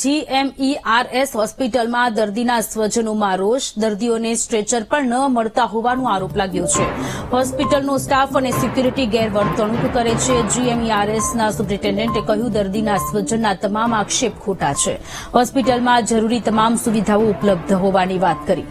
GMERS હોસ્પિટલમાં દર્દીના સ્વજનોમાં રોષ, દર્દીઓને સ્ટ્રેચર પણ ન મળતા હોવાનો આરોપ લાગ્યો છે. હોસ્પિટલનો સ્ટાફ અને સિક્યુરિટી ગેરવર્તણૂક કરે છે. GMERSના સુપ્રિન્ટેન્ડન્ટે કહ્યું, દર્દીના સ્વજનના તમામ આક્ષેપ ખોટા છે. હોસ્પિટલમાં જરૂરી તમામ સુવિધાઓ ઉપલબ્ધ હોવાની વાત કરી.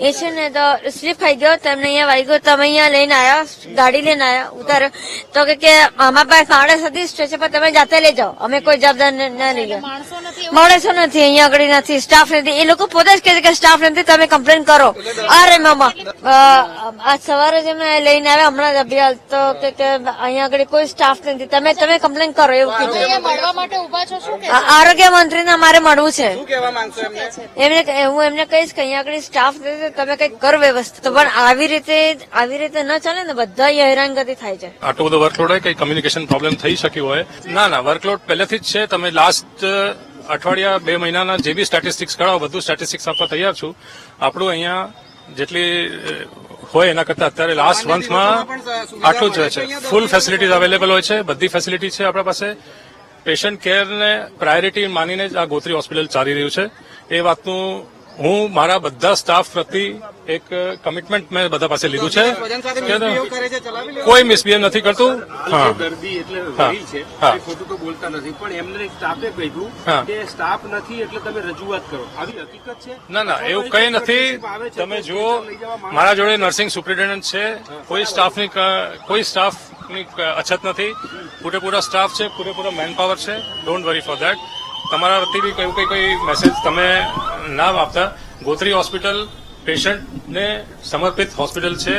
એ છે ને તો સ્લીપ ખાઈ ગયો, તમને અહીંયા વાગ્યો, તમે અહીંયા લઈને આવ્યા, ગાડી લઈને આવ્યા, ઉતાર્યો તો કે અમારા પાસે માણસ હતી સ્ટેશન પર, તમે જાતે લઈ જાઓ, અમે કોઈ જવાબદાર ના લઈ જાઓ. માણસો નથી અહીંયા આગળ, નથી સ્ટાફ નથી. એ લોકો પોતે જ કહે છે કે સ્ટાફ નથી, તમે કમ્પ્લેન કરો. અરે મામા આજ સવારે જ એમને લઈને આવ્યા હમણાં જ અભિયાલ, તો કે અહીંયા આગળ કોઈ સ્ટાફ નથી, તમે કમ્પ્લેન કરો એવું કીધું. આરોગ્ય મંત્રીને અમારે મળવું છે. હું એમને કહીશ કે અહીંયા આગળ સ્ટાફ નથી, તમે કઈક કરો વ્યવસ્થા. પણ આવી રીતે ન ચાલે ને, બધા હેરાનગતિ થાય છે. આટલો બધો વર્કલોડ હોય, કઈ કમ્યુનિકેશન પ્રોબ્લેમ થઈ શક્યું હોય? ના, વર્કલોડ પહેલેથી જ છે. તમે લાસ્ટ અઠવાડિયા 2 મહિનાના જે બી સ્ટેટિસ્ટિક્સ કરાવો, બધું સ્ટેટિસ્ટિક્સ આપવા તૈયાર છું. આપણું અહીંયા જેટલી હોય એના કરતા અત્યારે લાસ્ટ મંથમાં આટલું જ હોય છે. ફૂલ ફેસિલિટીઝ અવેલેબલ હોય છે, બધી ફેસિલિટી છે આપણા પાસે. પેશન્ટ કેરને પ્રાયોરિટી માનીને જ આ ગોત્રી હોસ્પિટલ ચાલી રહ્યું છે. એ વાતનું હું મારા બધા સ્ટાફ પ્રતિ એક કમિટમેન્ટ મેં બધા પાસે લીધું છે. કોઈ મિસબિહેવ નથી કરતું. દર્દી એટલે મરીઝ છે, ખોટું તો બોલતા નથી, પણ એમને સ્ટાફે કહ્યું કે સ્ટાફ નથી એટલે તમે રજૂઆત કરો. આવી હકીકત છે? ના, એવું કઈ નથી. તમે જુઓ, મારા જોડે નર્સિંગ સુપ્રિન્ટેન્ડન્ટ છે, કોઈ સ્ટાફની અછત નથી. પૂરેપૂરા સ્ટાફ છે, પૂરેપૂરા મેન પાવર છે. Don't worry for that. તમારા વતી બી કોઈ મેસેજ તમે ના આપતા. ગોત્રી હોસ્પિટલ પેશન્ટને સમર્પિત હોસ્પિટલ છે.